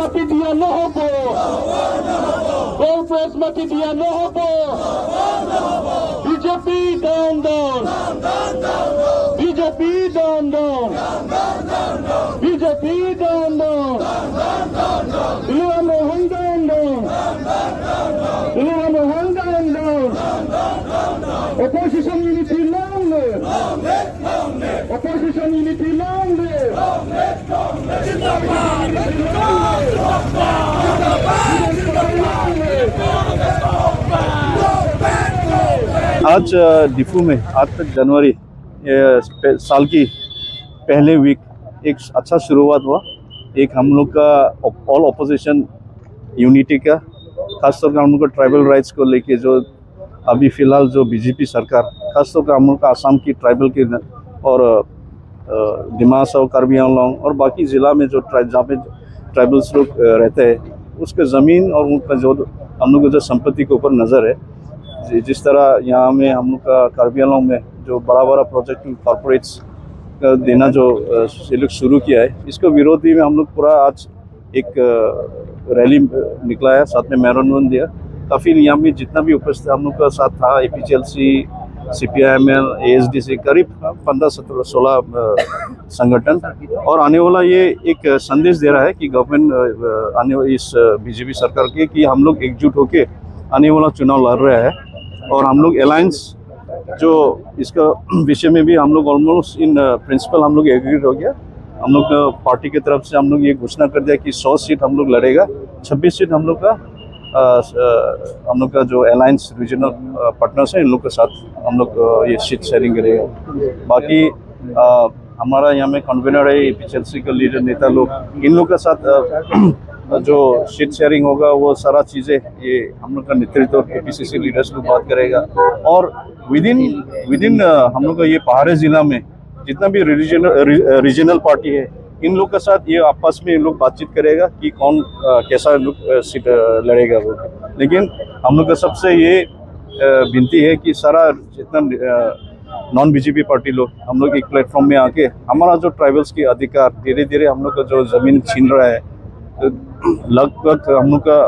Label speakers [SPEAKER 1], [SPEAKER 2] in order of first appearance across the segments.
[SPEAKER 1] মাটি দিয়া নহব, গল্ড প্রেস মাটি দিয়া নহব। BJP down down, BJP down down, BJP down down, Ilham Rohan down down, Ilham Rohan down down. Opposition unity long live, opposition unity long live,
[SPEAKER 2] आज डिफू में 8 जनवरी साल की पहले वीक एक अच्छा शुरुआत हुआ। एक हम लोग का ऑल ऑपोजिशन यूनिटी का, खासतौर पर हम लोग का ट्राइबल राइट्स को लेके जो अभी फ़िलहाल जो बीजेपी सरकार, खासतौर पर हम लोग का आसाम की ट्राइबल की और दिमाग कार्बी आंगलोंग और बाकी ज़िला में जो जहाँ पे ट्राइबल्स लोग रहते हैं उसके ज़मीन और उनका जो हम लोग को जो संपत्ति के ऊपर नज़र है। जिस तरह यहाँ में हम लोग का कार्बी आंगलोंग में जो बड़ा बड़ा प्रोजेक्ट कॉरपोरेट्स का देना जो ये लोग शुरू किया है, इसको विरोधी में हम लोग पूरा आज एक रैली निकला है, साथ में मैराथन दिया। काफ़ी यहाँ में जितना भी उपस्थित हम लोग का साथ था, APCLC, CPIML, ASDC, करीब 15-16 संगठन। और आने वाला ये एक संदेश दे रहा है कि गवर्नमेंट आने इस बीजेपी सरकार के कि हम लोग एकजुट होके आने वाला चुनाव लड़ रहे हैं। और हम लोग अलायंस जो इसका विषय में भी हम लोग ऑलमोस्ट इन प्रिंसिपल हम लोग एग्रीड हो गया। हम लोग पार्टी की तरफ से हम लोग ये घोषणा कर दिया कि 100 सीट हम लोग लड़ेगा, 26 सीट हम लोग का जो अलायंस रीजनल पार्टनर्स हैं इन लोग के साथ हम लोग ये सीट शेयरिंग करेगा। बाकी हमारा यहाँ में कन्वीनर है APCLC का लीडर नेता लोग, इन लोग के साथ जो सीट शेयरिंग होगा वो सारा चीज़ें ये हम लोग का नेतृत्व APCC लीडर्स लोग बात करेगा। और विद इन हम लोग का ये पहाड़ी ज़िला में जितना भी रीजनल पार्टी है इन लोग के साथ ये आपस में इन लोग बातचीत करेगा कि कौन कैसा लोग सीट लड़ेगा वो। लेकिन हम लोग का सबसे ये विनती है कि सारा जितना नॉन बीजेपी पार्टी लोग हम लोग एक प्लेटफॉर्म में आके हमारा जो ट्राइबल्स के अधिकार धीरे धीरे हम लोग का जो ज़मीन छीन रहा है, तो लगभग हम लोग का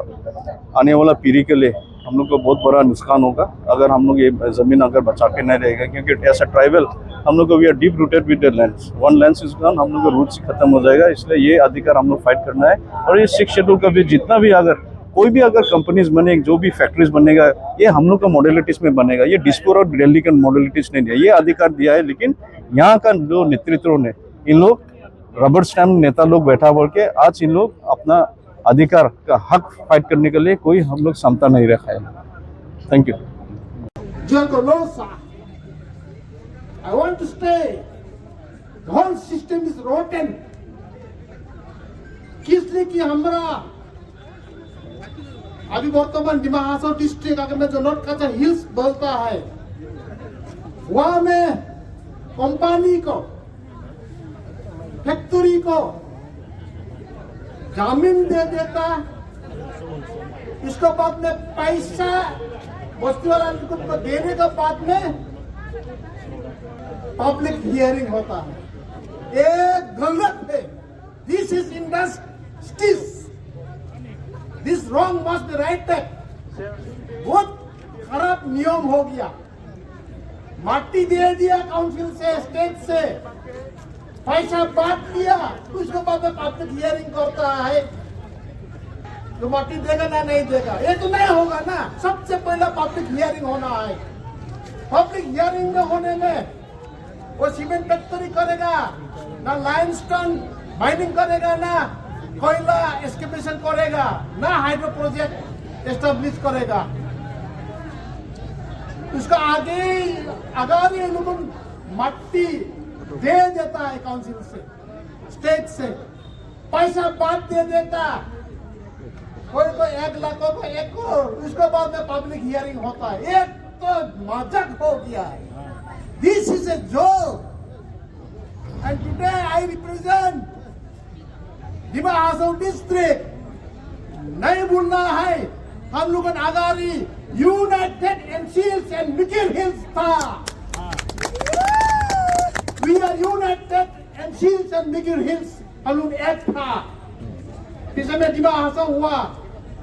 [SPEAKER 2] आने वाला पीढ़ी के लिए हम लोग को बहुत बड़ा नुकसान होगा अगर हम लोग ये ज़मीन अगर बचा के नहीं रहेगा। क्योंकि एज अ ट्राइबल हम लोग को we are deep rooted with the lands, वन लैंड्स इज गॉन, हम लोग का रूट्स खत्म हो जाएगा। इसलिए ये अधिकार हम लोग फाइट करना है। और ये 6 शेड्यूल का भी जितना भी अगर कोई भी अगर कंपनीज बने, जो भी फैक्ट्रीज बनेगा, ये हम लोग का मॉडलिटीज़ में बनेगा। ये डिस्पोर और दिल्ली का मॉडलिटीज़ नहीं दिया, ये अधिकार दिया है। लेकिन यहाँ का जो नेतृत्व ने इन लोग रबर स्टैम्प नेता लोग बैठा बोल के आज इन लोग अपना अधिकार का हक फाइट करने के लिए कोई हम लोग क्षमता नहीं रखा है। Thank you.
[SPEAKER 1] I want to stay. The whole system is rotten. किसलिए कि हमारा अभी वर्तमान दिमाग हासो डिस्ट्रिक्ट अगर मैं जो नॉर्थ काचा हिल्स बोलता है, वहां में कंपनी को, फैक्ट्री को जमीन दे देता, इसको बाद में पैसा बस्ती वाला को देने के बाद में पब्लिक हियरिंग होता है। ये गलत है। This is injustice, this wrong must be righted. बहुत खराब नियम हो गया। माटी दे दिया काउंसिल से, स्टेट से, पैसा बांट दिया, उसके बाद में पब्लिक हियरिंग करता है तो माटी देगा ना नहीं देगा, ये तो नहीं होगा ना। सबसे पहले पब्लिक हियरिंग होना है। पब्लिक हियरिंग में होने में वो सीमेंट फैक्ट्री करेगा ना, लाइमस्टोन माइनिंग करेगा ना, कोयला एक्सकेवेशन करेगा ना, हाइड्रो प्रोजेक्ट एस्टेब्लिश करेगा। उसका आगे अगर ये लोग मट्टी दे देता है काउंसिल से, स्टेट से, पैसा बांट दे देता, कोई को 1 लाख को 1 करोड़, उसके बाद में पब्लिक हियरिंग होता है। एक तो मजाक हो गया है। This is a joke. And today I represent Dima Hasao district. नहीं भूलना है हम लोग आगारी united NC Hills and Mikir Hills था। We are united NC Hills and Mikir Hills, हम लोग एक था। पीछे में डिमा हासाओ हुआ,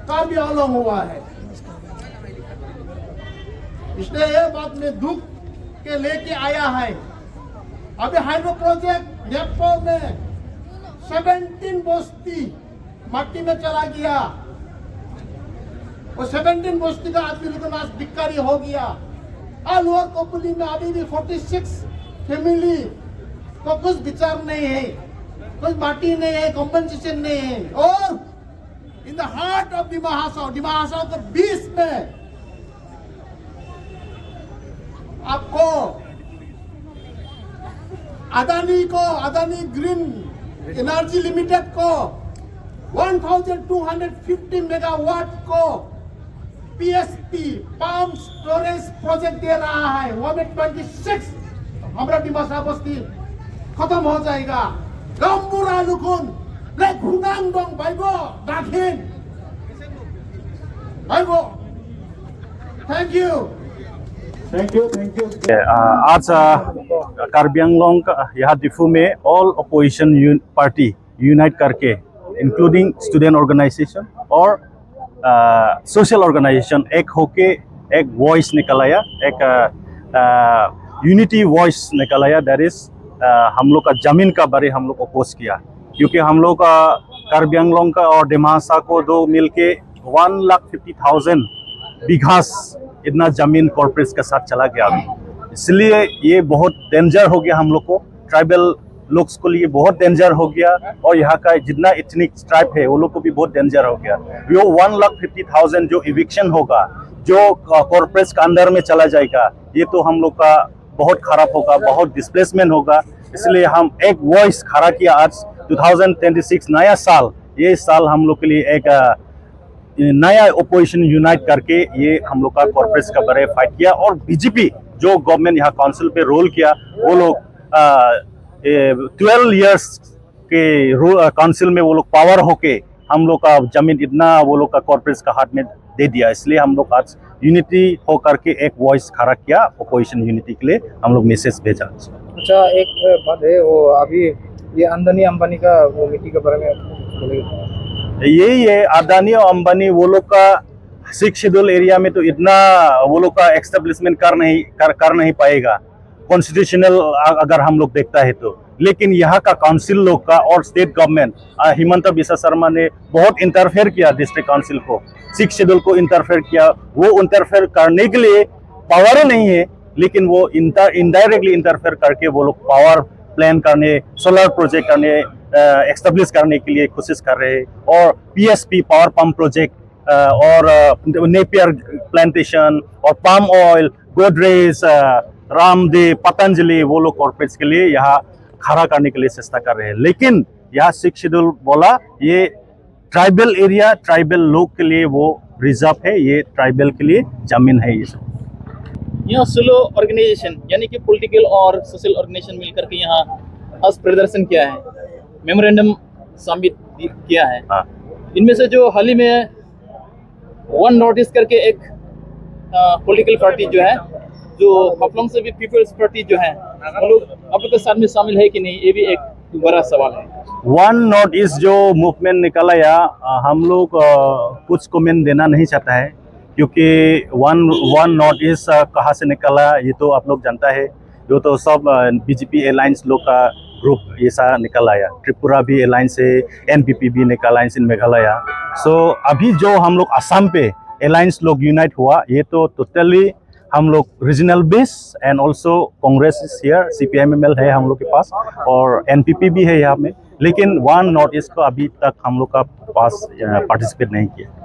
[SPEAKER 1] कार्बी आंगलोंग हुआ है। इसलिए ये बात में दुख के लेके आया है। अभी हाइड्रो प्रोजेक्ट नेपाल में 17 बस्ती मट्टी में चला गया और 17 बस्ती का आदमी लोगों का धिक्कारी हो गया। और लोअर कोपुली में अभी भी 46 फैमिली को कुछ विचार नहीं है, कुछ माटी नहीं है, कॉम्पनसेशन नहीं है। और in the heart of Dima Hasao के बीच में आपको अदानी ग्रीन एनर्जी लिमिटेड को 1250 मेगावाट को पीएसपी पंप स्टोरेज प्रोजेक्ट दे रहा है। वो में 26 हमारा डिमासा बस्ती खत्म हो जाएगा। गम्बुरा लुकुन ले घुनांग दंग भाइगो दाखिन भाइगो। Thank you.
[SPEAKER 3] आज कार्बी आंगलोंग यहाँ डिफू में ऑल अपोजिशन पार्टी यूनाइट करके इंक्लूडिंग स्टूडेंट ऑर्गेनाइजेशन और सोशल ऑर्गेनाइजेशन एक होके एक वॉइस निकलाया, एक यूनिटी वॉइस निकलाया। दैट इज हम लोग का जमीन का बारे हम लोग अपोज किया, क्योंकि हम लोग का कार्बी आंगलोंग का और डिमा हासाओ को दो मिलके 1,50,000 बीघास इतना जमीन कॉर्पोरेट्स के साथ चला गया अभी। इसलिए ये बहुत डेंजर हो गया हम लोग को, ट्राइबल लोग को लिए बहुत डेंजर हो गया। और यहाँ का जितना एथनिक ट्राइब है वो लोग को भी बहुत डेंजर हो गया। वो 1,50,000 जो इविक्शन होगा, जो कॉर्पोरेट्स का अंदर में चला जाएगा, ये तो हम लोग का बहुत खराब होगा, बहुत डिस्प्लेसमेंट होगा। इसलिए हम एक वॉइस खड़ा किया आज 2026 नया साल, ये साल हम लोग के लिए एक नया ओपोजिशन यूनाइट करके ये हम लोग का कॉर्पोरेट्स का बारे फाइट किया। और बीजेपी जो गवर्नमेंट यहाँ काउंसिल पे रोल किया, वो लोग 12 इयर्स के काउंसिल में वो लोग पावर होके हम लोग का जमीन इतना वो लोग का कॉर्पोरेट्स का हाथ में दे दिया। इसलिए हम लोग आज यूनिटी हो करके एक वॉइस खड़ा किया, ओपोजिशन यूनिटी के लिए हम लोग मैसेज भेजा।
[SPEAKER 4] अच्छा, एक बात है, वो अभी ये अदानी अंबानी का वो मिट्टी के बारे में बोलेगा।
[SPEAKER 3] यही है, अदानी और अंबानी वो लोग का 6 शेड्यूल एरिया में तो इतना वो लोग का एस्टेब्लिशमेंट कर नहीं पाएगा कॉन्स्टिट्यूशनल अगर हम लोग देखता है तो। लेकिन यहाँ का काउंसिल लोग का और स्टेट गवर्नमेंट हिमंता बिस्वा शर्मा ने बहुत इंटरफेयर किया डिस्ट्रिक्ट काउंसिल को, 6 शेड्यूल को इंटरफेयर किया। वो इंटरफेयर करने के लिए पावर ही नहीं है, लेकिन वो इनडायरेक्टली इंटरफेयर करके वो लोग पावर प्लान करने, सोलर प्रोजेक्ट करने, एस्टेब्लिश करने के लिए कोशिश कर रहे हैं। और पीएसपी पावर पंप प्रोजेक्ट और नेपियर प्लांटेशन और पाम ऑयल, गोदरेज, रामदेव, पतंजलि, वो लोग कॉर्पोरेट्स के लिए यहाँ खड़ा करने के लिए चेष्टा कर रहे हैं। लेकिन यहाँ 6 शेड्यूल बोला ये ट्राइबल एरिया, ट्राइबल लोग के लिए वो रिजर्व है, ये ट्राइबल के लिए जमीन है। ये सब
[SPEAKER 5] यहाँ सोलो ऑर्गेनाइजेशन यानी कि पॉलिटिकल और सोशल ऑर्गेनाइजेशन मिलकर के यहाँ आज प्रदर्शन किया है, मेमोरेंडम सबमिट किया है। इनमें से जो हाल ही में वन नॉर्थ ईस्ट करके एक पॉलिटिकल पार्टी जो है, जो हाफलोंग से भी पीपल्स पार्टी जो है, वो लोग आप लोग के साथ में शामिल है कि नहीं, ये भी एक बड़ा सवाल है।
[SPEAKER 3] वन नॉर्थ ईस्ट जो मूवमेंट निकाला या हम लोग कुछ कमेंट देना नहीं चाहता है, क्योंकि वन नॉर्थ ईस्ट कहाँ से निकला ये तो आप लोग जानता है। जो तो सब बीजेपी अलायंस लोग का ग्रुप ऐसा निकल आया, त्रिपुरा भी अलायंस है, एनपीपी भी निकल अलायंस इन मेघालय। सो अभी जो हम लोग असम पे अलायंस लोग यूनाइट हुआ, ये तो टोटली हम लोग regional base and also Congress is here, CPIMML है हम लोग के पास और एनपीपी भी है यहाँ में। लेकिन वन नॉर्थ ईस्ट को अभी तक हम लोग का पास पार्टिसिपेट नहीं किया।